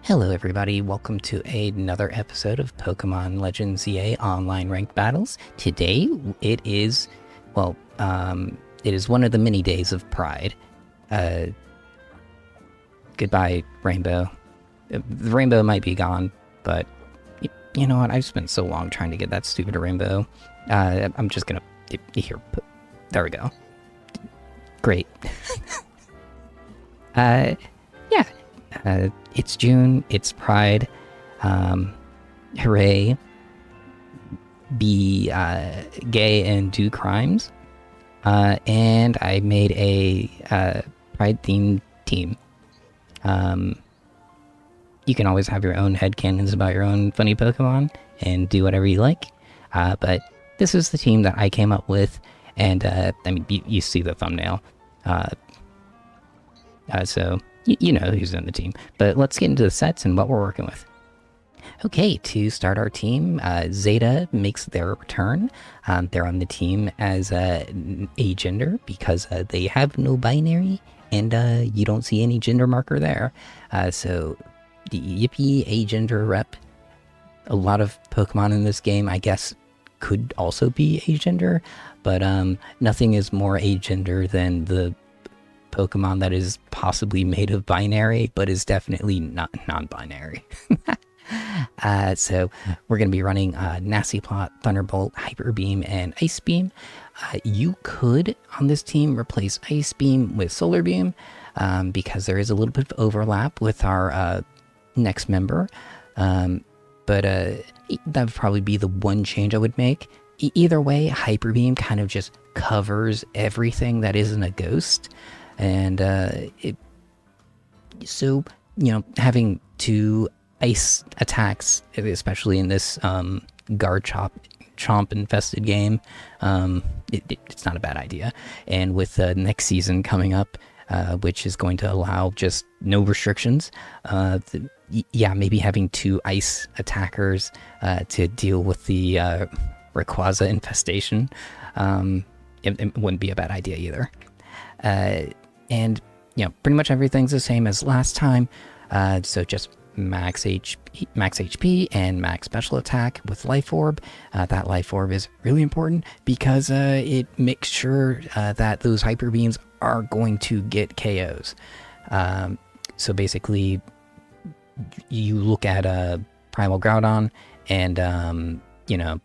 Hello everybody, welcome to another episode of Pokemon Legends EA Online Ranked Battles. Today it is one of the many days of Pride. Goodbye, Rainbow. The rainbow might be gone, but you know what, I've spent so long trying to get that stupid rainbow. I'm just gonna, here, there we go. Great. It's June, it's Pride, hooray, be gay and do crimes, and I made a Pride-themed team. You can always have your own headcanons about your own funny Pokemon and do whatever you like, but this is the team that I came up with, and I mean, you see the thumbnail, so you know who's in the team. But let's get into the sets and what we're working with. Okay, to start our team, Zeta makes their return. They're on the team as a gender because they have no binary, and you don't see any gender marker there. So, the Yippee agender rep. A lot of Pokemon in this game, I guess, could also be agender, but nothing is more agender than the Pokemon that is possibly made of binary, but is definitely not non-binary. So we're going to be running Nasty Plot, Thunderbolt, Hyper Beam, and Ice Beam. You could, on this team, replace Ice Beam with Solar Beam, because there is a little bit of overlap with our next member. But that would probably be the one change I would make. Either way, Hyper Beam kind of just covers everything that isn't a ghost. And so, you know, having two ice attacks, especially in this Garchomp infested game, it's not a bad idea. And with the next season coming up, which is going to allow just no restrictions, yeah, maybe having two ice attackers to deal with the Rayquaza infestation, it wouldn't be a bad idea either. And, you know, pretty much everything's the same as last time. So just max HP and max special attack with Life Orb. That Life Orb is really important because it makes sure that those Hyper Beams are going to get KOs. So basically, you look at Primal Groudon and, you know,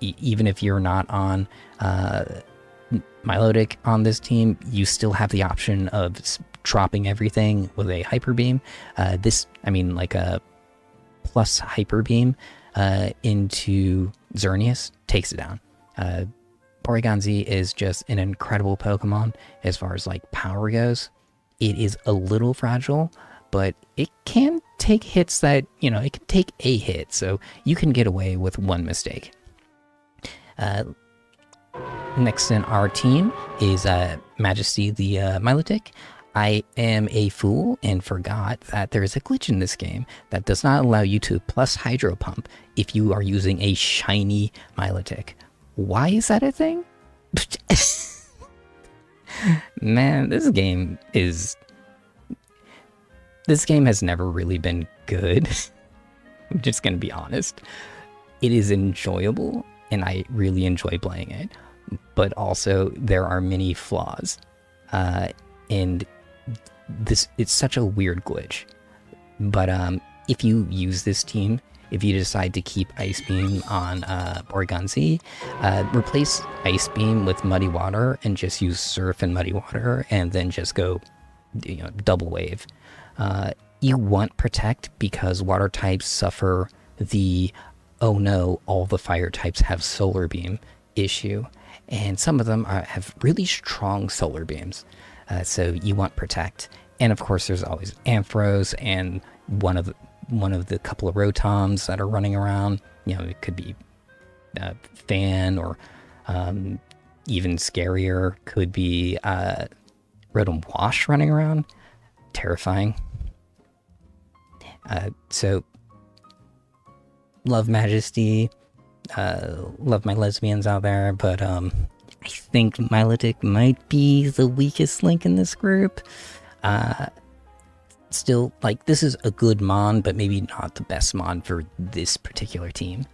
even if you're not on Milotic on this team, you still have the option of dropping everything with a Hyper Beam. I mean, like a plus Hyper Beam into Xerneas takes it down. Porygon Z is just an incredible Pokemon as far as like power goes. It is a little fragile, but it can take hits that, you know, it can take a hit, so you can get away with one mistake. Next in our team is Majesty the Milotic. I am a fool and forgot that there is a glitch in this game that does not allow you to plus Hydro Pump if you are using a shiny Milotic. Why is that a thing? Man, this game has never really been good. I'm just gonna be honest. It is enjoyable, and I really enjoy playing it. But also, there are many flaws. And it's such a weird glitch. But if you use this team, if you decide to keep Ice Beam on Porygon Z, replace Ice Beam with Muddy Water and just use Surf and Muddy Water, and then just go, you know, double wave. You want Protect because water types suffer the oh no, all the fire types have Solar Beam issue, and some of them have really strong Solar Beams. So you want Protect, and of course there's always Ampharos and one of the couple of Rotoms that are running around. You know, it could be Fan, or even scarier could be Rotom Wash running around. Terrifying. So love Majesty, love my lesbians out there, but I think Milotic might be the weakest link in this group. still, like, this is a good mon, but maybe not the best mon for this particular team.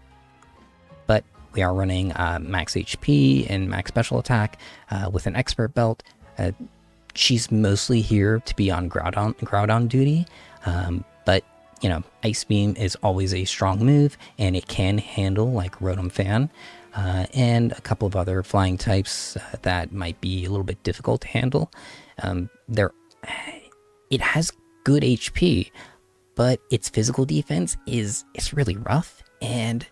But we are running max HP and max special attack with an expert belt. She's mostly here to be on Groudon duty, but you know, Ice Beam is always a strong move, and it can handle like Rotom Fan and a couple of other flying types that might be a little bit difficult to handle. It has good HP, but its physical defense is really rough, and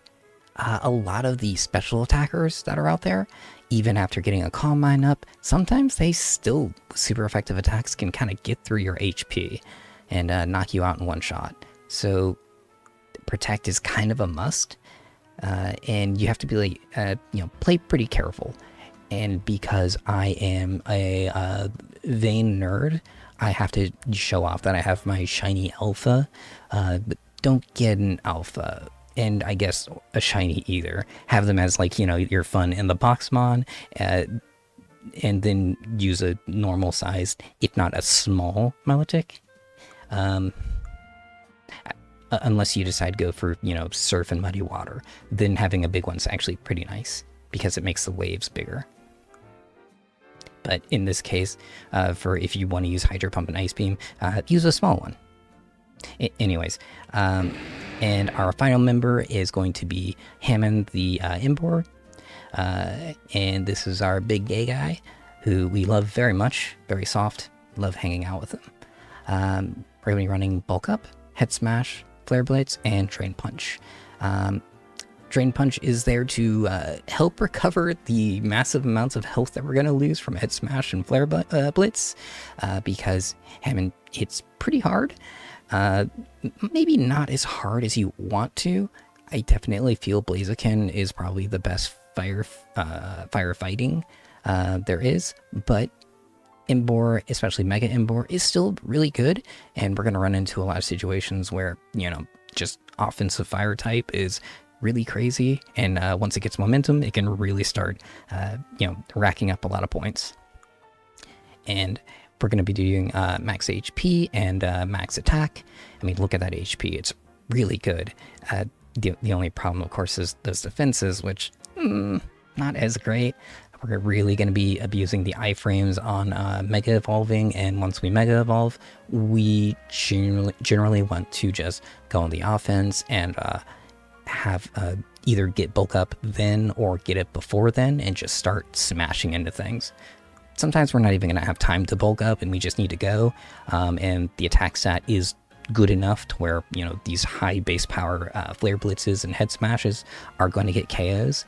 a lot of the special attackers that are out there, even after getting a Calm Mind up, sometimes they still, super effective attacks can kind of get through your HP and knock you out in one shot. So Protect is kind of a must, and you have to be like, play pretty careful. And because I am a vain nerd, I have to show off that I have my shiny alpha. But don't get an alpha, and I guess a shiny either. Have them as like, your fun in the box mon, and then use a normal sized, if not a small Milotic. Unless you decide to go for, Surf and Muddy Water, then having a big one's actually pretty nice because it makes the waves bigger. But in this case, for if you want to use Hydro Pump and Ice Beam, use a small one. Anyways, and our final member is going to be Hammond the Emboar. And this is our big gay guy, who we love very much, very soft, love hanging out with him. We're going to be running Bulk Up, Head Smash, Flare Blitz, and Drain Punch. Drain Punch is there to help recover the massive amounts of health that we're going to lose from Head Smash and Flare Blitz, because Hammond hits pretty hard. Maybe not as hard as you want to. I definitely feel Blaziken is probably the best firefighting there is, but Emboar, especially Mega Emboar, is still really good, and we're going to run into a lot of situations where, just offensive fire type is really crazy, and once it gets momentum, it can really start, racking up a lot of points. And we're going to be doing max HP and max attack. I mean, look at that HP. It's really good. The only problem, of course, is those defenses, which, not as great. We're really going to be abusing the iframes on Mega Evolving, and once we Mega Evolve, we generally want to just go on the offense and have either get Bulk Up then or get it before then and just start smashing into things. Sometimes we're not even going to have time to Bulk Up and we just need to go, and the attack stat is good enough to where, these high base power Flare Blitzes and Head Smashes are going to get KOs.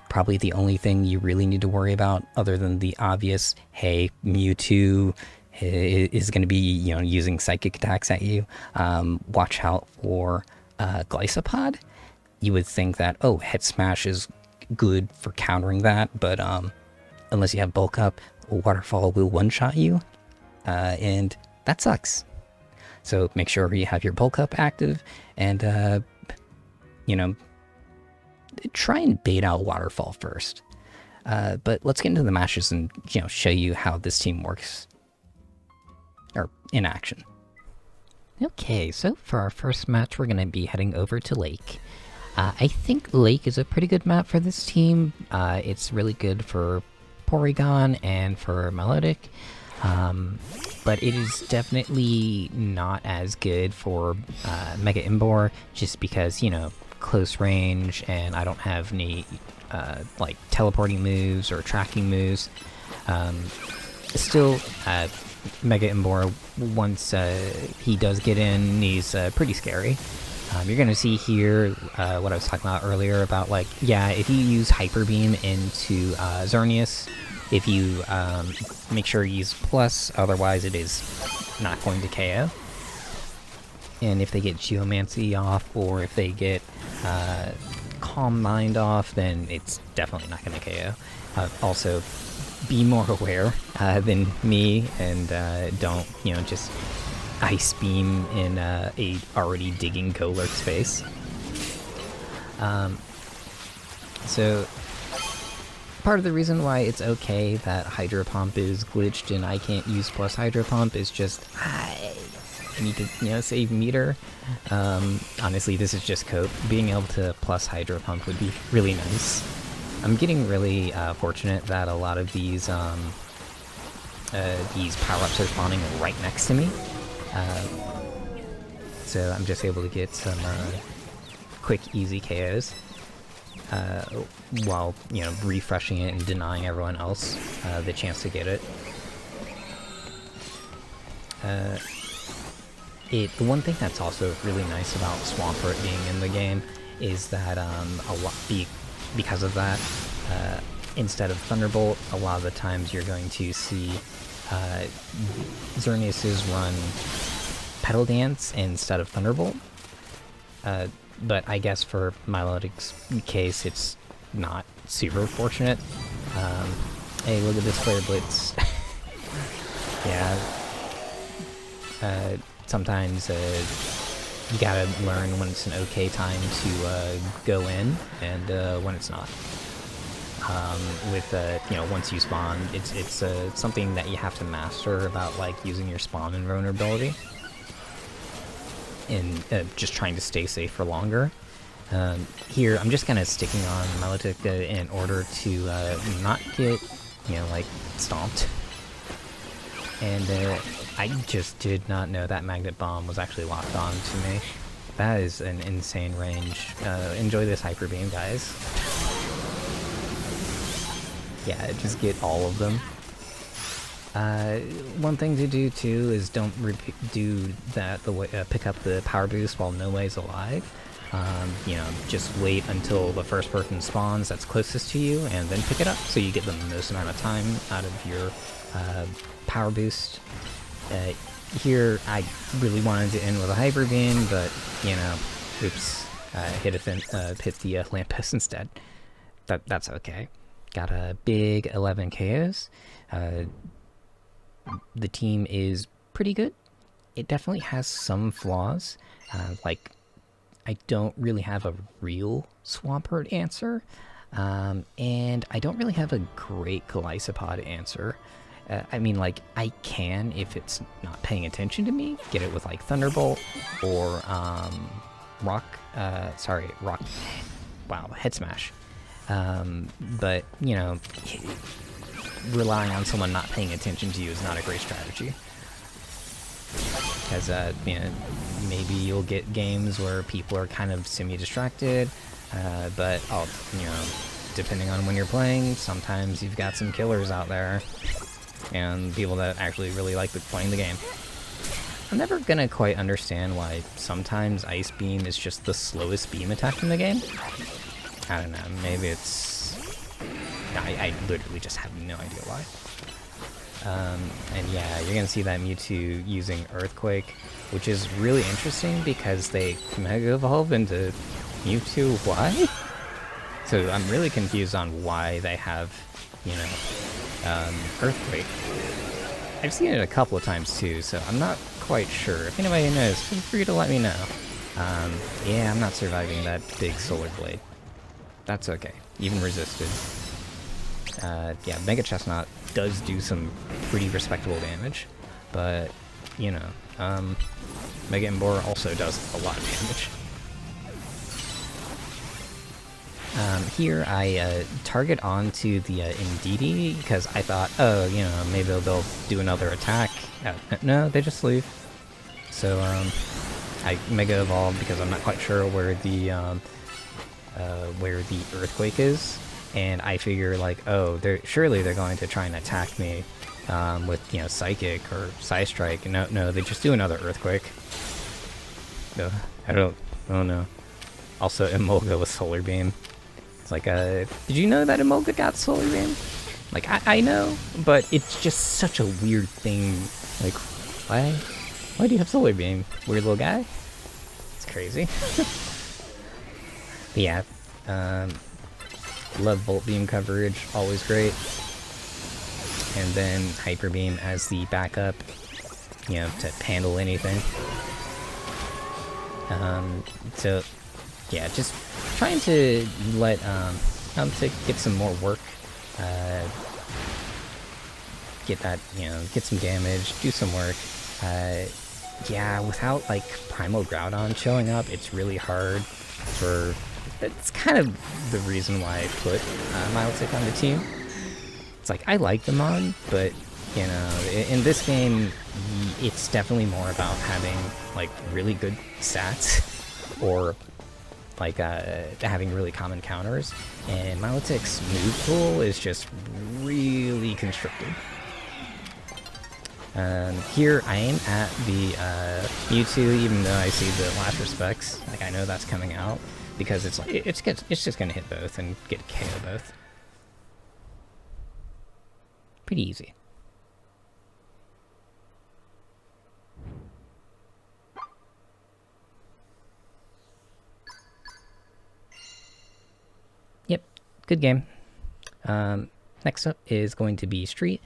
Probably the only thing you really need to worry about, other than the obvious, hey, Mewtwo is going to be, using psychic attacks at you. Watch out for Glycopod. You would think that, Head Smash is good for countering that, but unless you have Bulk Up, Waterfall will one-shot you, and that sucks. So make sure you have your Bulk Up active, and, try and bait out Waterfall first. But let's get into the matches and, show you how this team works. Or in action. Okay, so for our first match, we're going to be heading over to Lake. I think Lake is a pretty good map for this team. It's really good for Porygon and for Milotic. But it is definitely not as good for Mega Emboar, just because, close range, and I don't have any like teleporting moves or tracking moves. Still, Mega Emboar, once he does get in, he's pretty scary. You're gonna see here what I was talking about earlier about, like, yeah, if you use Hyper Beam into Xerneas, if you make sure you use plus, otherwise it is not going to KO. And if they get Geomancy off, or if they get Calm Mind off, then it's definitely not going to KO. Also, be more aware than me, and don't, just Ice Beam in a already digging Golurk space. So, part of the reason why it's okay that Hydro Pump is glitched and I can't use plus Hydro Pump is just, need to, save meter. Honestly, this is just cope. Being able to plus Hydro Pump would be really nice. I'm getting really fortunate that a lot of these power-ups are spawning right next to me. So I'm just able to get some quick, easy KOs. While, refreshing it and denying everyone else the chance to get it. The one thing that's also really nice about Swampert being in the game is that because of that, instead of Thunderbolt, a lot of the times you're going to see Xerneas's run Petal Dance instead of Thunderbolt. But I guess for Milotic's case, it's not super fortunate. Hey, look at this Flare Blitz. Yeah. Sometimes you gotta learn when it's an okay time to go in and when it's not. Once you spawn, it's something that you have to master about like using your spawn invulnerability and just trying to stay safe for longer. Here, I'm just kind of sticking on Milotic in order to not get, stomped. And I just did not know that Magnet Bomb was actually locked on to me. That is an insane range. Enjoy this Hyper Beam, guys. Yeah, just get all of them. One thing to do too is don't do that pick up the power boost while no way's alive. Just wait until the first person spawns that's closest to you and then pick it up so you get the most amount of time out of your power boost. Here I really wanted to end with a Hyper Beam, but oops, hit the Lampus instead. That's okay. Got a big 11 KOs. The team is pretty good. It definitely has some flaws. Like, I don't really have a real Swampert answer. And I don't really have a great Golisopod answer. I can, if it's not paying attention to me, get it with, like, Thunderbolt or, Rock, Head Smash. But, relying on someone not paying attention to you is not a great strategy. Because, maybe you'll get games where people are kind of semi-distracted, but, depending on when you're playing, sometimes you've got some killers out there, and people that actually really like playing the game. I'm never gonna quite understand why sometimes Ice Beam is just the slowest beam attack in the game. I don't know, maybe it's... I literally just have no idea why. And yeah, you're gonna see that Mewtwo using Earthquake, which is really interesting because they Mega Evolve into Mewtwo. Why? So I'm really confused on why they have, Earthquake. I've seen it a couple of times too, so I'm not quite sure. If anybody knows, feel free to let me know. Yeah, I'm not surviving that big Solar Blade. That's okay. Even resisted. Yeah, Mega Chestnut does do some pretty respectable damage, but, Mega Embor also does a lot of damage. Here I target onto the Indeedee because I thought, maybe they'll do another attack. No, they just leave. So I Mega Evolve because I'm not quite sure where the Earthquake is. And I figure, like, oh, surely they're going to try and attack me with, Psychic or Psystrike. No, they just do another Earthquake. No, I don't know. Also, Emolga with Solar Beam. It's like, did you know that Emolga got Solar Beam? Like, I know, but it's just such a weird thing. Like, why do you have Solar Beam? Weird little guy? It's crazy. But yeah, love Volt Beam coverage, always great. And then Hyper Beam as the backup, to handle anything. So, yeah, just trying to let, to get some more work, get that, get some damage, do some work. yeah, without like Primal Groudon showing up, it's really hard for. It's kind of the reason why I put Milotic on the team. It's like I like the mod, but you know, in this game, it's definitely more about having like really good stats or like having really common counters. And Milotic's move pool is just really constricted. Here I am at the Mewtwo, even though I see the last respects. Like I know that's coming out because it's like it's just gonna hit both and get KO both. Pretty easy. Yep, good game. Next up is going to be Street.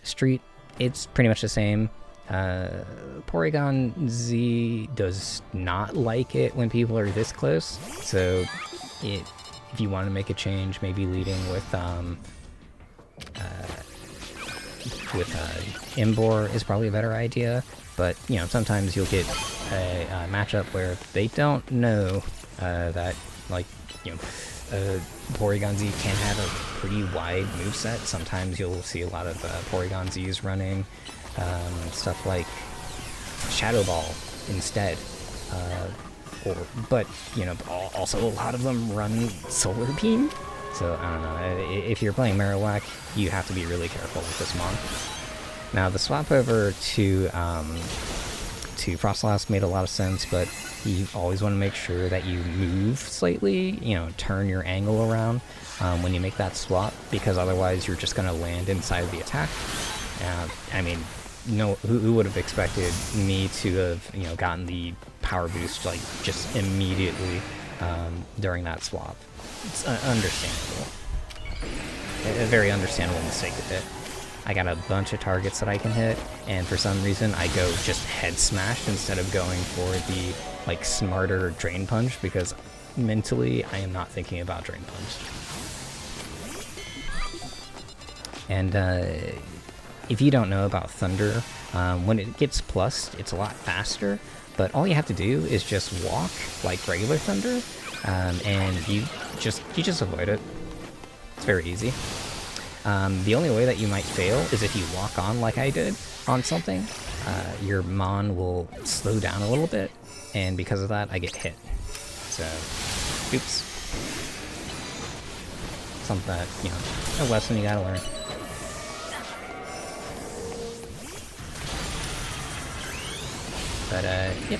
Street, it's pretty much the same. Porygon Z does not like it when people are this close, so if you want to make a change, maybe leading with Imbor is probably a better idea. But you know, sometimes you'll get a matchup where they don't know that, like, you know, Porygon Z can have a pretty wide moveset. Sometimes you'll see a lot of Porygon Z's running stuff like Shadow Ball instead. But, you know, also a lot of them run Solar Beam. So, I don't know, if you're playing Marowak, you have to be really careful with this mon. Now, the swap over to Froslass made a lot of sense, but you always want to make sure that you move slightly, you know, turn your angle around when you make that swap, because otherwise you're just going to land inside of the attack. I mean, no, who would have expected me to have, you know, gotten the power boost, like, just immediately during that swap? It's understandable. A very understandable mistake to hit. I got a bunch of targets that I can hit, and for some reason I go just head smash instead of going for the, like, smarter Drain Punch, because mentally I am not thinking about Drain Punch. And if you don't know about Thunder, when it gets plussed, it's a lot faster, but all you have to do is just walk like regular Thunder, and you just avoid it. It's very easy. The only way that you might fail is if you lock on like I did on something. Your mon will slow down a little bit, and because of that, I get hit. So, oops. Something that, you know, a lesson you gotta learn. But, yep.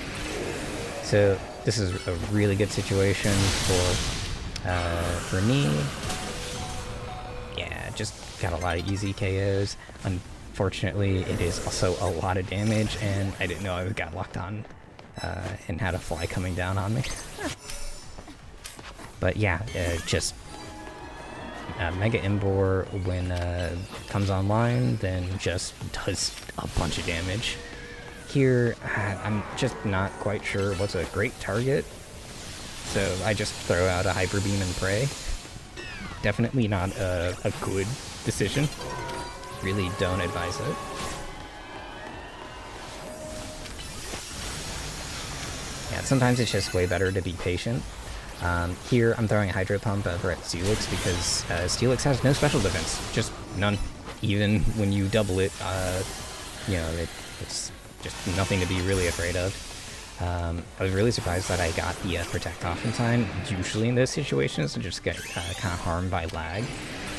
So, this is a really good situation for me. Yeah, just got a lot of easy KOs. Unfortunately, it is also a lot of damage, and I didn't know I got locked on and had a fly coming down on me. But yeah, just Mega Imbor, when comes online, then just does a bunch of damage. Here, I'm just not quite sure what's a great target, so I just throw out a Hyper Beam and pray. Definitely not a good decision. Really don't advise it. Yeah, sometimes it's just way better to be patient. Here, I'm throwing a Hydro Pump over at Steelix because Steelix has no special defense. Just none. Even when you double it, you know, it's just nothing to be really afraid of. I was really surprised that I got the Protect off in time. Usually in those situations, I just get kind of harmed by lag,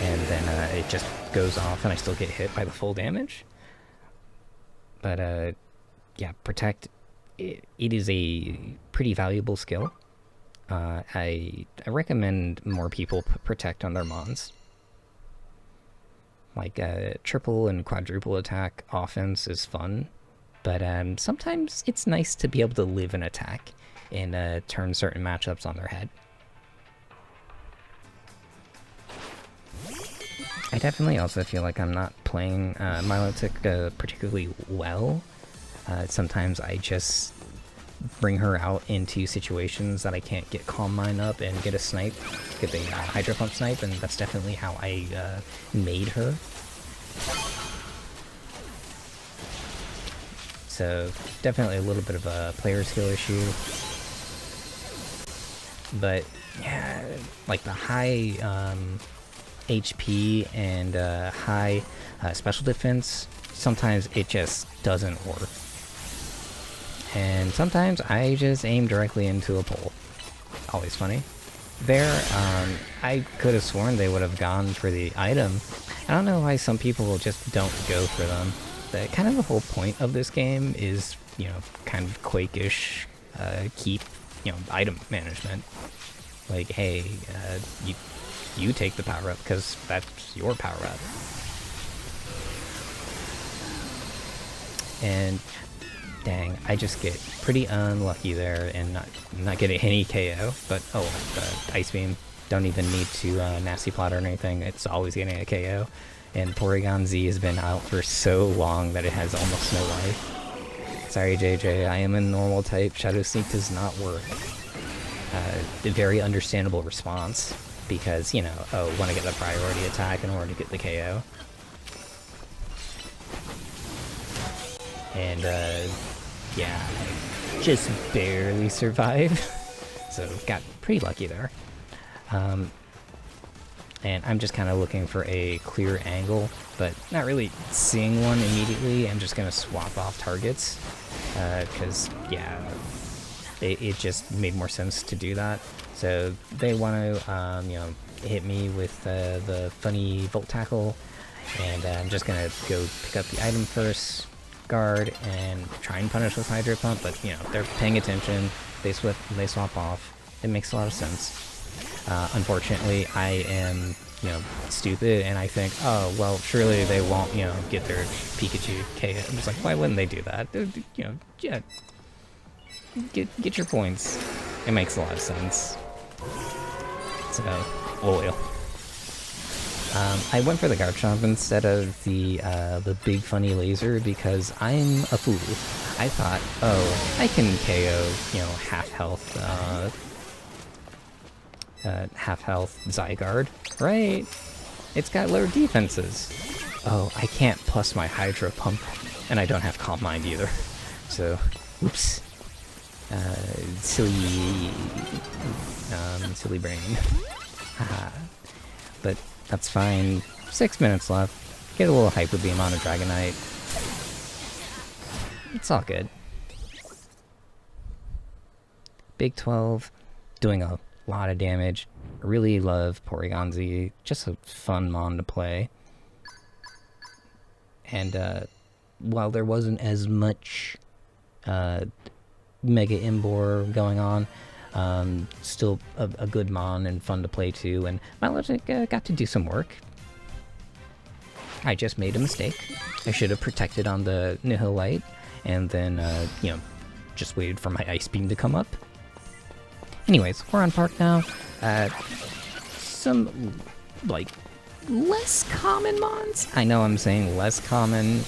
and then it just goes off and I still get hit by the full damage. But yeah, Protect, it is a pretty valuable skill. I recommend more people put Protect on their mons. Like, triple and quadruple attack offense is fun, but sometimes it's nice to be able to live an attack and turn certain matchups on their head. I definitely also feel like I'm not playing Milotic particularly well. Sometimes I just bring her out into situations that I can't get Calm Mind up and get a snipe, get the Hydro Pump snipe, and that's definitely how I made her. So definitely a little bit of a player skill issue. But yeah, like the high HP and high special defense, sometimes it just doesn't work. And sometimes I just aim directly into a pole. Always funny. There, I could have sworn they would have gone for the item. I don't know why some people just don't go for them. But kind of the whole point of this game is, you know, kind of Quake-ish, keep, you know, item management. Like, hey, you take the power-up because that's your power-up. And dang, I just get pretty unlucky there and not getting any KO. But oh, the Ice Beam, don't even need to Nasty Plot or anything. It's always getting a KO. And Porygon Z has been out for so long that it has almost no life. Sorry, JJ, I am a normal type. Shadow Sneak does not work. A very understandable response because, you know, oh, want to get the priority attack in order to get the KO. And yeah, I just barely survived. So got pretty lucky there. And I'm just kind of looking for a clear angle, but not really seeing one immediately. I'm just gonna swap off targets, because yeah, it just made more sense to do that. So they want to, you know, hit me with the funny Volt Tackle, and I'm just gonna go pick up the item first, guard, and try and punish with Hydro Pump. But you know, they're paying attention. They swap off. It makes a lot of sense. Unfortunately, I am, you know, stupid, and I think, oh, well, surely they won't, you know, get their Pikachu KO. I'm just like, why wouldn't they do that? You know, yeah, get your points. It makes a lot of sense. So, loyal. I went for the Garchomp instead of the big funny laser because I'm a fool. I thought, oh, I can KO, you know, half health Zygarde, right? It's got lower defenses. Oh, I can't plus my Hydro Pump, and I don't have Calm Mind either. So, oops. Silly brain. Haha. But that's fine. 6 minutes left. Get a little Hyper Beam on a Dragonite. It's all good. Big 12, doing a lot of damage. I really love Porygon Z. Just a fun mon to play. And while there wasn't as much Mega Imbor going on, still a good mon and fun to play too. And Milotic got to do some work. I just made a mistake. I should have protected on the Nihilite, and then you know, just waited for my Ice Beam to come up. Anyways, we're on Park now. Some, like, less common mons. I know I'm saying less common,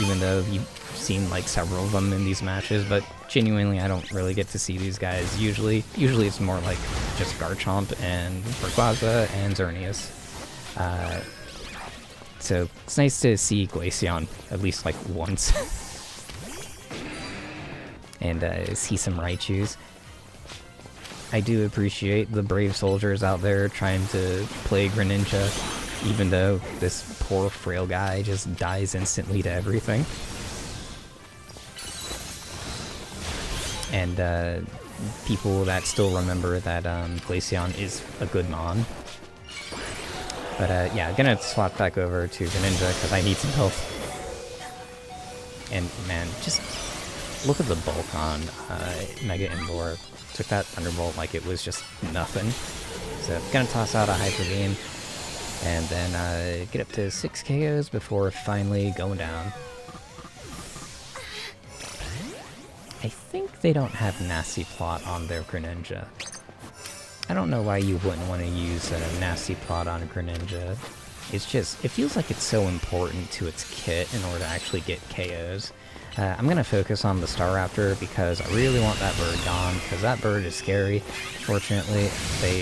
even though you've seen, like, several of them in these matches, but genuinely, I don't really get to see these guys usually. Usually it's more like just Garchomp and Rayquaza and Xerneas. So it's nice to see Glaceon at least, like, once. And see some Raichus. I do appreciate the brave soldiers out there trying to play Greninja, even though this poor frail guy just dies instantly to everything. And people that still remember that Glaceon is a good mon. But yeah, gonna swap back over to Greninja because I need some health. And man, just look at the bulk on Mega Imbor. Took that Thunderbolt like it was just nothing. So gonna toss out a Hyper Beam, and then get up to 6 KOs before finally going down. I think they don't have Nasty Plot on their Greninja. I don't know why you wouldn't want to use a Nasty Plot on a Greninja. It's just, it feels like it's so important to its kit in order to actually get KOs. I'm going to focus on the Staraptor because I really want that bird gone, because that bird is scary. Fortunately, they,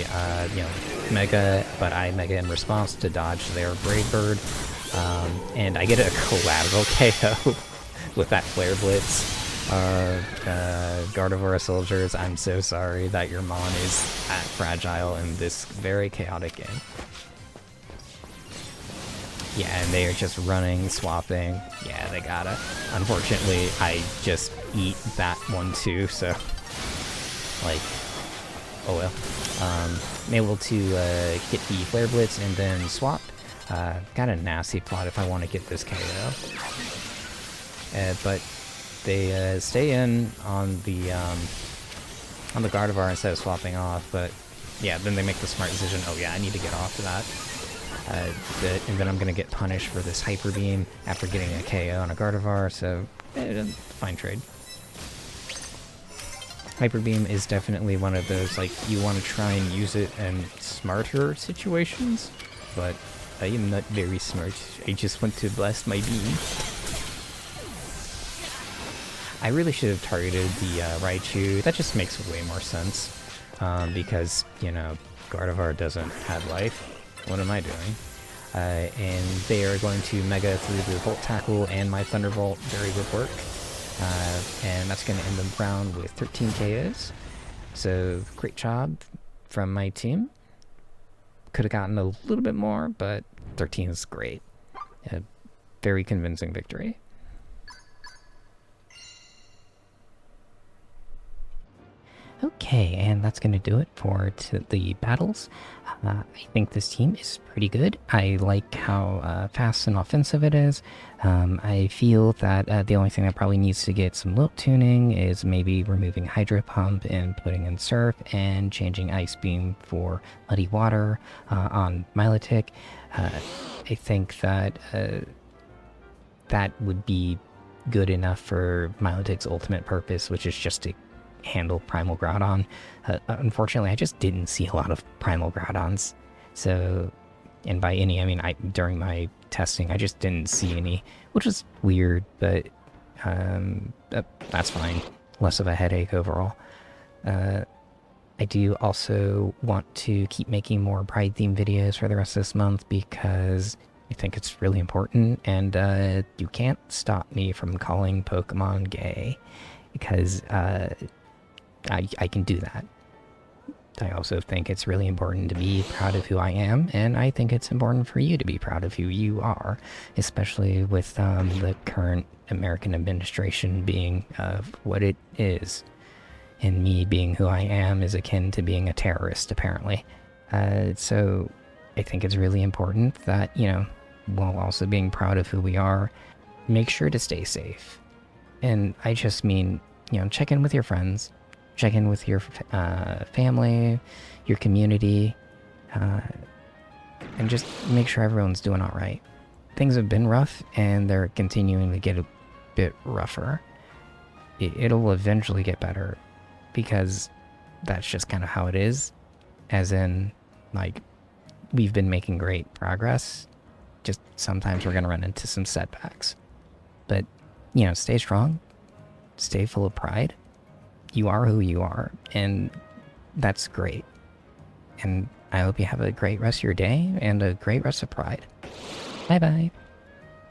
you know, Mega, but I Mega in response to dodge their Brave Bird, and I get a collateral KO. with that Flare Blitz. Gardevoir soldiers, I'm so sorry that your Mon is at fragile in this very chaotic game. Yeah, and they are just running, swapping. Yeah, they gotta. Unfortunately, I just eat that one too, so... Like... Oh well. I'm able to get the Flare Blitz and then swap. Got a nasty plot if I want to get this KO. But they stay in on the Gardevoir instead of swapping off, but yeah, then they make the smart decision, oh yeah, I need to get off of that. And then I'm going to get punished for this Hyper Beam after getting a KO on a Gardevoir, so fine trade. Hyper Beam is definitely one of those, like, you want to try and use it in smarter situations, but I am not very smart. I just want to blast my beam. I really should have targeted the Raichu. That just makes way more sense, because, you know, Gardevoir doesn't have life. What am I doing? And they are going to Mega through the Volt Tackle and my Thunderbolt. Very good work. And that's going to end the round with 13 KOs. So, great job from my team. Could have gotten a little bit more, but 13 is great. A very convincing victory. Okay, and that's going to do it for the battles. I think this team is pretty good. I like how fast and offensive it is. I feel that the only thing that probably needs to get some little tuning is maybe removing Hydro Pump and putting in Surf and changing Ice Beam for Muddy Water on Milotic. I think that that would be good enough for Milotic's ultimate purpose, which is just to handle Primal Groudon. Unfortunately, I just didn't see a lot of Primal Groudons. So, and by any, I mean, during my testing, I just didn't see any, which is weird, but that's fine. Less of a headache overall. I do also want to keep making more Pride-themed videos for the rest of this month because I think it's really important, and you can't stop me from calling Pokemon gay, because I can do that. I also think it's really important to be proud of who I am, and I think it's important for you to be proud of who you are, especially with the current American administration being what it is, and me being who I am is akin to being a terrorist, apparently. So I think it's really important that, you know, while also being proud of who we are, make sure to stay safe. And I just mean, you know, check in with your friends, check in with your family, your community, and just make sure everyone's doing all right. Things have been rough, and they're continuing to get a bit rougher. It'll eventually get better, because that's just kind of how it is. As in, like, we've been making great progress, just sometimes we're going to run into some setbacks. But, you know, stay strong, stay full of pride. You are who you are, and that's great. And I hope you have a great rest of your day and a great rest of Pride. Bye-bye.